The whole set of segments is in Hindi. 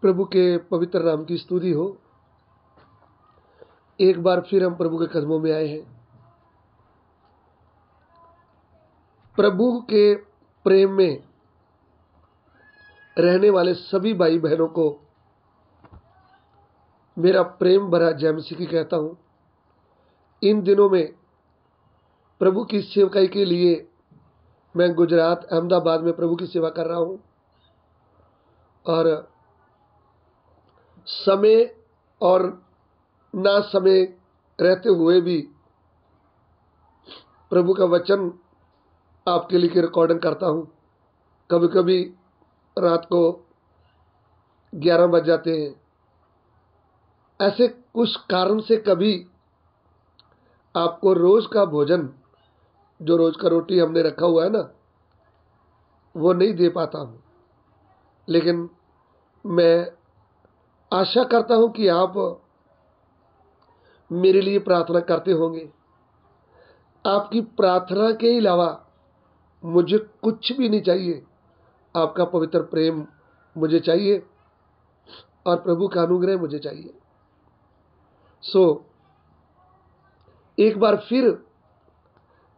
प्रभु के पवित्र नाम की स्तुति हो। एक बार फिर हम प्रभु के कदमों में आए हैं। प्रभु के प्रेम में रहने वाले सभी भाई बहनों को मेरा प्रेम भरा जय मसीह की कहता हूं। इन दिनों में प्रभु की सेवकाई के लिए मैं गुजरात अहमदाबाद में प्रभु की सेवा कर रहा हूं और समय और ना समय रहते हुए भी प्रभु का वचन आपके लिए रिकॉर्डिंग करता हूं। कभी कभी रात को 11 बज जाते हैं। ऐसे कुछ कारण से कभी आपको रोज का भोजन, जो रोज का रोटी हमने रखा हुआ है ना, वो नहीं दे पाता हूं। लेकिन मैं आशा करता हूं कि आप मेरे लिए प्रार्थना करते होंगे। आपकी प्रार्थना के अलावा मुझे कुछ भी नहीं चाहिए। आपका पवित्र प्रेम मुझे चाहिए और प्रभु का अनुग्रह मुझे चाहिए। एक बार फिर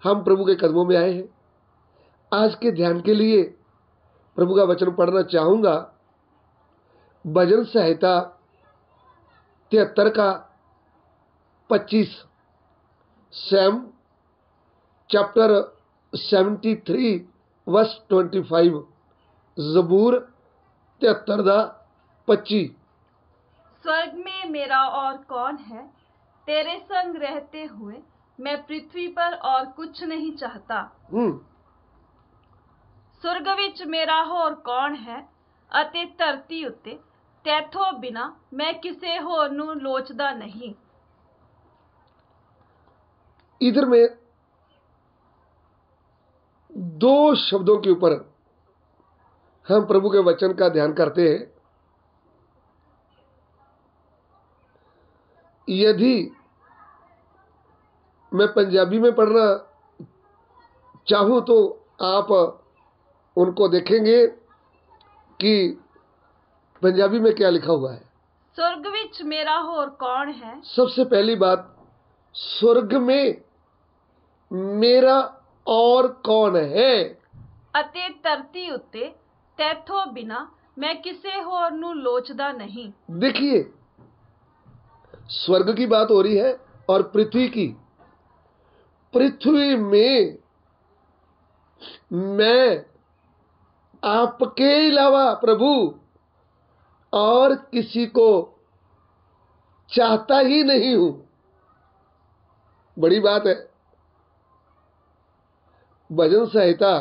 हम प्रभु के कदमों में आए हैं। आज के ध्यान के लिए प्रभु का वचन पढ़ना चाहूंगा। भजन संहिता 73 का 25, सैम चैप्टर 73 वर्स 25, जबूर 73 का 25। स्वर्ग में मेरा और कौन है, तेरे संग रहते हुए मैं पृथ्वी पर और कुछ नहीं चाहता। स्वर्ग विच मेरा होर कौन है अते धरती उत्ते तैथों बिना मैं किसे होर नूं लोचदा नहीं। इधर में दो शब्दों के ऊपर हम प्रभु के वचन का ध्यान करते हैं। यदि मैं पंजाबी में पढ़ना चाहूं तो आप उनको देखेंगे कि पंजाबी में क्या लिखा हुआ है। स्वर्ग विच मेरा होर कौन है। सबसे पहली बात, स्वर्ग में मेरा और कौन है अते धरती उत्ते तैथों बिना मैं किसे होर नूं लोचदा नहीं। देखिए, स्वर्ग की बात हो रही है और पृथ्वी की। पृथ्वी में मैं आपके अलावा प्रभु और किसी को चाहता ही नहीं हूं। बड़ी बात है। भजन संहिता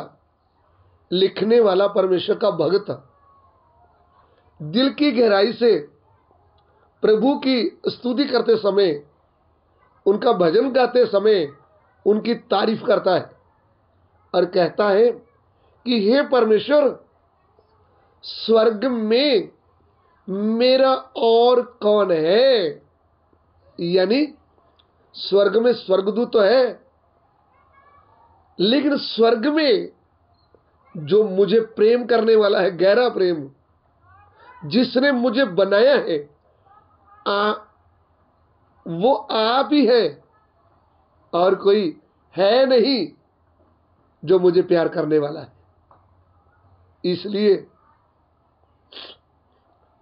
लिखने वाला परमेश्वर का भक्त दिल की गहराई से प्रभु की स्तुति करते समय, उनका भजन गाते समय उनकी तारीफ करता है और कहता है कि हे परमेश्वर, स्वर्ग में मेरा और कौन है। यानी स्वर्ग में स्वर्गदूत तो है, लेकिन स्वर्ग में जो मुझे प्रेम करने वाला है, गहरा प्रेम, जिसने मुझे बनाया है, वो आप ही है और कोई है नहीं जो मुझे प्यार करने वाला है। इसलिए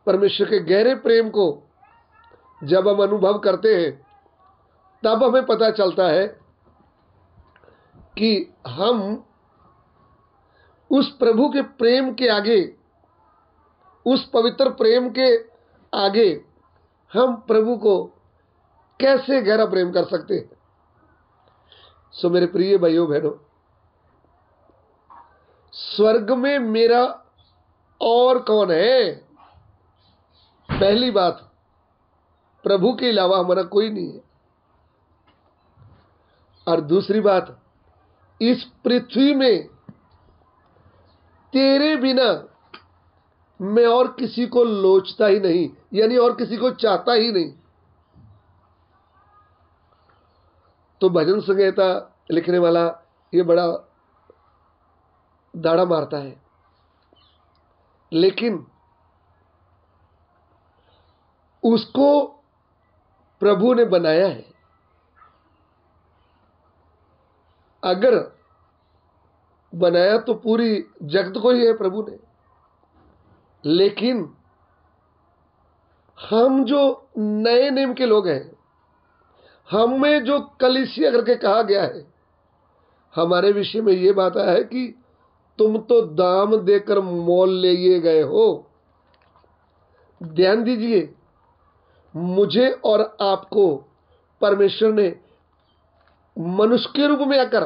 परमेश्वर के गहरे प्रेम को जब हम अनुभव करते हैं, तब हमें पता चलता है कि हम उस प्रभु के प्रेम के आगे, उस पवित्र प्रेम के आगे हम प्रभु को कैसे गहरा प्रेम कर सकते हैं। मेरे प्रिय भाइयों बहनों, स्वर्ग में मेरा और कौन है। पहली बात, प्रभु के अलावा हमारा कोई नहीं है। और दूसरी बात, इस पृथ्वी में तेरे बिना मैं और किसी को लोचता ही नहीं, यानी और किसी को चाहता ही नहीं। तो भजन संहिता लिखने वाला ये बड़ा दाड़ा मारता है, लेकिन उसको प्रभु ने बनाया है। अगर बनाया तो पूरी जगत को ही है प्रभु ने, लेकिन हम जो नए नियम के लोग हैं, हमें जो कलीसिया करके कहा गया है, हमारे विषय में ये बात है कि तुम तो दाम देकर मोल लिए गए हो। ध्यान दीजिए, मुझे और आपको परमेश्वर ने मनुष्य के रूप में आकर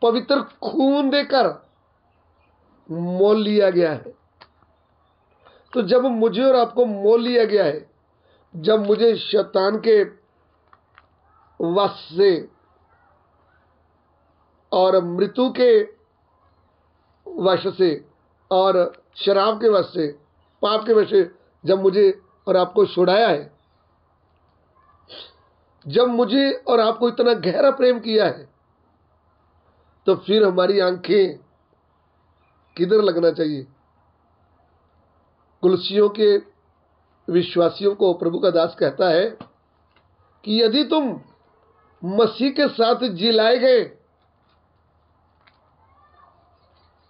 पवित्र खून देकर मोल लिया गया है। तो जब मुझे और आपको मोल लिया गया है, जब मुझे शैतान के वश से और मृत्यु के वश से और शराब के वश से, पाप के वश से जब मुझे और आपको छुड़ाया है, जब मुझे और आपको इतना गहरा प्रेम किया है, तो फिर हमारी आंखें किधर लगना चाहिए? कुलसियों के विश्वासियों को प्रभु का दास कहता है कि यदि तुम मसीह के साथ जिलाए गए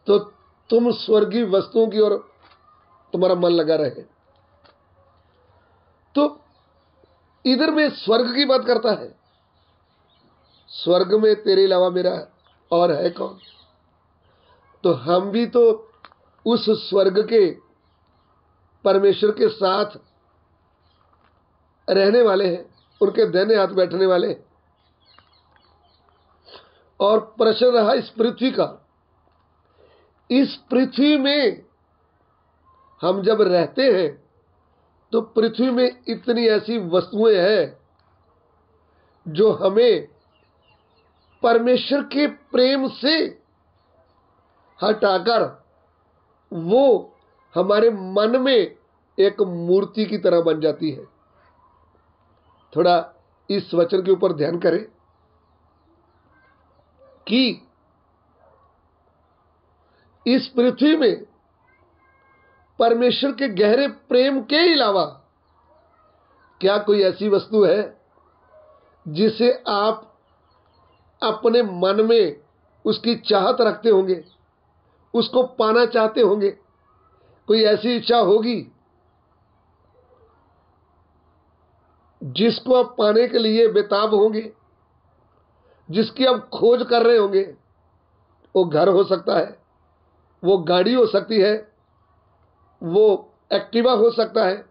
तो तुम स्वर्गीय वस्तुओं की ओर तुम्हारा मन लगा रहे। तो इधर में स्वर्ग की बात करता है। स्वर्ग में तेरे अलावा मेरा और है कौन? तो हम भी तो उस स्वर्ग के परमेश्वर के साथ रहने वाले हैं, उनके दाहिने हाथ बैठने वाले हैं। और प्रश्न रहा इस पृथ्वी का, इस पृथ्वी में हम जब रहते हैं तो पृथ्वी में इतनी ऐसी वस्तुएं हैं जो हमें परमेश्वर के प्रेम से हटाकर वो हमारे मन में एक मूर्ति की तरह बन जाती है। थोड़ा इस वचन के ऊपर ध्यान करें कि इस पृथ्वी में परमेश्वर के गहरे प्रेम के अलावा क्या कोई ऐसी वस्तु है जिसे आप अपने मन में उसकी चाहत रखते होंगे, उसको पाना चाहते होंगे? कोई ऐसी इच्छा होगी जिसको आप पाने के लिए बेताब होंगे, जिसकी आप खोज कर रहे होंगे? वो घर हो सकता है, वो गाड़ी हो सकती है, वो एक्टिवा हो सकता है,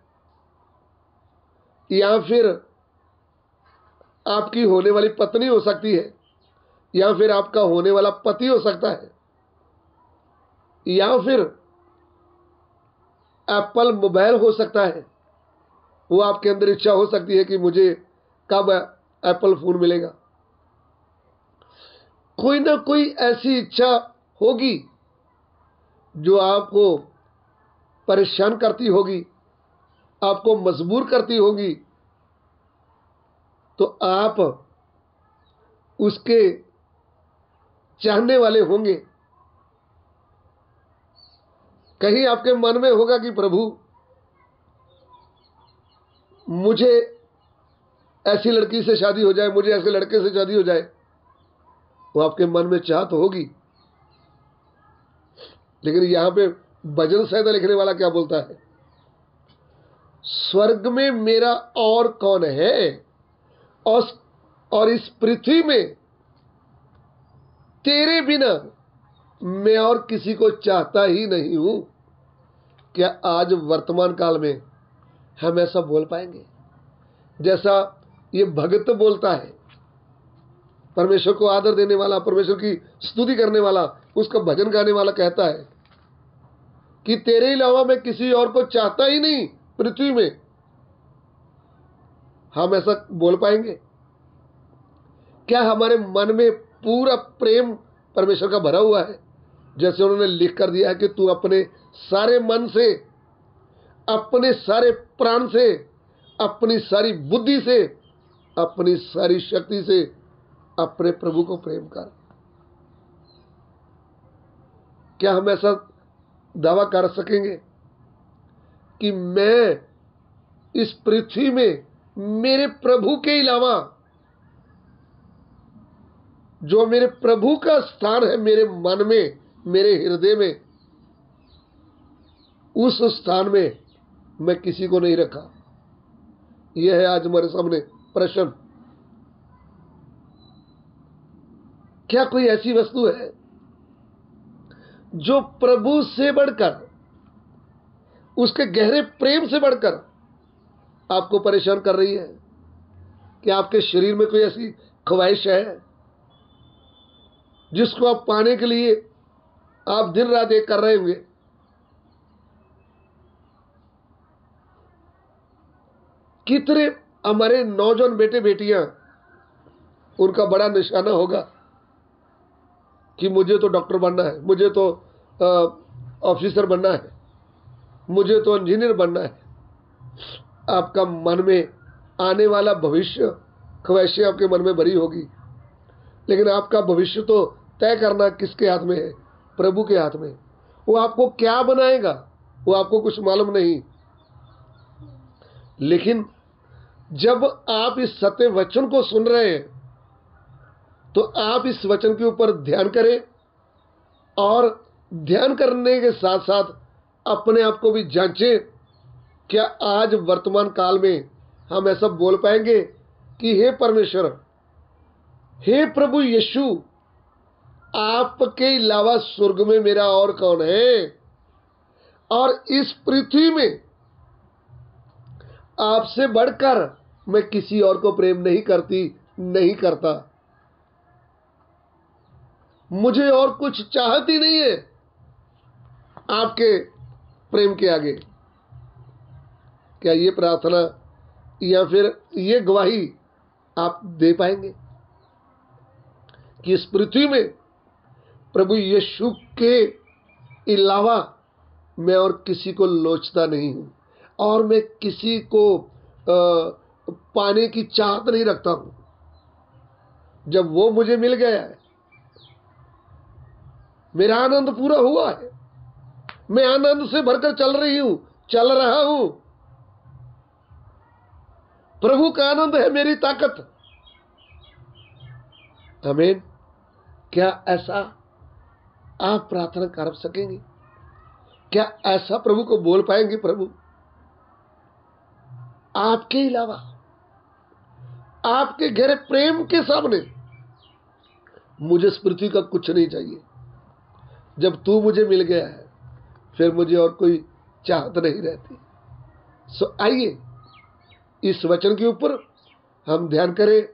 या फिर आपकी होने वाली पत्नी हो सकती है, या फिर आपका होने वाला पति हो सकता है, या फिर एप्पल मोबाइल हो सकता है। वो आपके अंदर इच्छा हो सकती है कि मुझे कब एप्पल फोन मिलेगा। कोई ना कोई ऐसी इच्छा होगी जो आपको परेशान करती होगी, आपको मजबूर करती होगी, तो आप उसके चाहने वाले होंगे। कहीं आपके मन में होगा कि प्रभु मुझे ऐसी लड़की से शादी हो जाए, मुझे ऐसे लड़के से शादी हो जाए। वो आपके मन में चाहत होगी, लेकिन यहां पे भजन संहिता लिखने वाला क्या बोलता है? स्वर्ग में मेरा और कौन है, और इस पृथ्वी में तेरे बिना मैं और किसी को चाहता ही नहीं हूं। क्या आज वर्तमान काल में हम ऐसा बोल पाएंगे जैसा ये भगत बोलता है? परमेश्वर को आदर देने वाला, परमेश्वर की स्तुति करने वाला, उसका भजन गाने वाला कहता है कि तेरे अलावा मैं किसी और को चाहता ही नहीं पृथ्वी में। हम ऐसा बोल पाएंगे? क्या हमारे मन में पूरा प्रेम परमेश्वर का भरा हुआ है? जैसे उन्होंने लिख कर दिया है कि तू अपने सारे मन से, अपने सारे प्राण से, अपनी सारी बुद्धि से, अपनी सारी शक्ति से अपने प्रभु को प्रेम कर। क्या हम ऐसा दावा कर सकेंगे कि मैं इस पृथ्वी में मेरे प्रभु के अलावा, जो मेरे प्रभु का स्थान है मेरे मन में, मेरे हृदय में, उस स्थान में मैं किसी को नहीं रखा। यह है आज हमारे सामने प्रश्न। क्या कोई ऐसी वस्तु है जो प्रभु से बढ़कर, उसके गहरे प्रेम से बढ़कर आपको परेशान कर रही है? क्या आपके शरीर में कोई ऐसी ख्वाहिश है जिसको आप पाने के लिए आप दिन रात एक कर रहे होंगे? कितने हमारे नौजवान बेटे बेटियां, उनका बड़ा निशाना होगा कि मुझे तो डॉक्टर बनना है, मुझे तो ऑफिसर बनना है, मुझे तो इंजीनियर बनना है। आपका मन में आने वाला भविष्य, ख्वाहिशें आपके मन में भरी होगी, लेकिन आपका भविष्य तो तय करना किसके हाथ में है? प्रभु के हाथ में। वो आपको क्या बनाएगा वो आपको कुछ मालूम नहीं। लेकिन जब आप इस सत्य वचन को सुन रहे हैं तो आप इस वचन के ऊपर ध्यान करें, और ध्यान करने के साथ साथ अपने आप को भी जांचें। क्या आज वर्तमान काल में हम ऐसा बोल पाएंगे कि हे परमेश्वर, हे प्रभु यीशु, आपके अलावा स्वर्ग में मेरा और कौन है, और इस पृथ्वी में आपसे बढ़कर मैं किसी और को प्रेम नहीं करती, नहीं करता, मुझे और कुछ चाहती नहीं है आपके प्रेम के आगे। क्या ये प्रार्थना या फिर ये गवाही आप दे पाएंगे कि इस पृथ्वी में प्रभु यीशु के अलावा मैं और किसी को लोचता नहीं हूं, और मैं किसी को पाने की चाहत नहीं रखता हूं। जब वो मुझे मिल गया है, मेरा आनंद पूरा हुआ है, मैं आनंद से भरकर चल रही हूं, चल रहा हूं। प्रभु का आनंद है मेरी ताकत। आमीन। क्या ऐसा आप प्रार्थना कर सकेंगे? क्या ऐसा प्रभु को बोल पाएंगे? प्रभु, आपके अलावा, आपके गहरे प्रेम के सामने मुझे इस पृथ्वी का कुछ नहीं चाहिए। जब तू मुझे मिल गया है, फिर मुझे और कोई चाहत नहीं रहती। सो आइए इस वचन के ऊपर हम ध्यान करें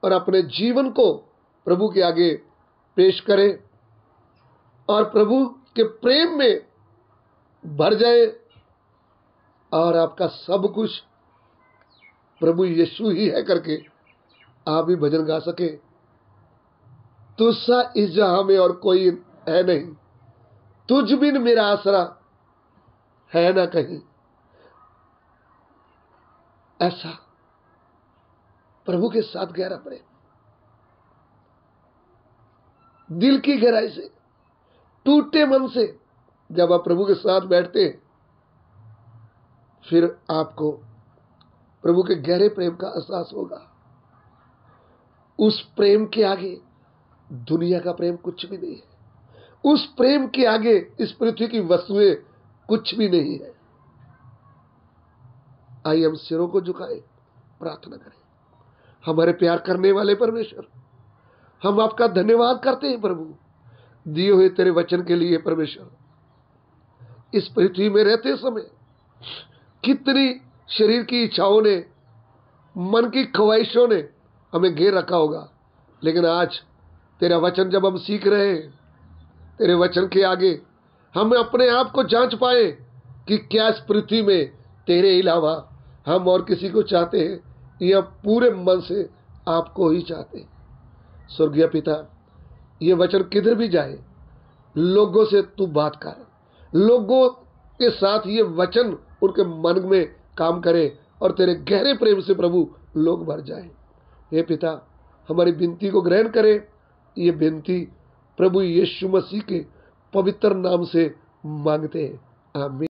और अपने जीवन को प्रभु के आगे पेश करें, और प्रभु के प्रेम में भर जाए, और आपका सब कुछ प्रभु यीशु ही है करके आप भी भजन गा सके। तुझसा इस जहां में और कोई है नहीं, तुझ बिन मेरा आसरा है ना कहीं। ऐसा प्रभु के साथ गहरा प्रेम, दिल की गहराई से, टूटे मन से जब आप प्रभु के साथ बैठते हैं, फिर आपको प्रभु के गहरे प्रेम का एहसास होगा। उस प्रेम के आगे दुनिया का प्रेम कुछ भी नहीं है। उस प्रेम के आगे इस पृथ्वी की वस्तुएं कुछ भी नहीं है। आइए हम सिरों को झुकाएं, प्रार्थना करें। हमारे प्यार करने वाले परमेश्वर, हम आपका धन्यवाद करते हैं प्रभु, दिए हुए तेरे वचन के लिए। परमेश्वर, इस पृथ्वी में रहते समय कितनी शरीर की इच्छाओं ने, मन की ख्वाहिशों ने हमें घेर रखा होगा, लेकिन आज तेरा वचन जब हम सीख रहे हैं, तेरे वचन के आगे हम अपने आप को जांच पाए कि क्या इस पृथ्वी में तेरे अलावा हम और किसी को चाहते हैं, या पूरे मन से आपको ही चाहते हैं। स्वर्गीय पिता, ये वचन किधर भी जाए, लोगों से तू बात कर, लोगों के साथ ये वचन उनके मन में काम करे, और तेरे गहरे प्रेम से प्रभु लोग भर जाए। हे पिता, हमारी विनती को ग्रहण करे। ये विनती प्रभु यीशु मसीह के पवित्र नाम से मांगते हैं, आमीन।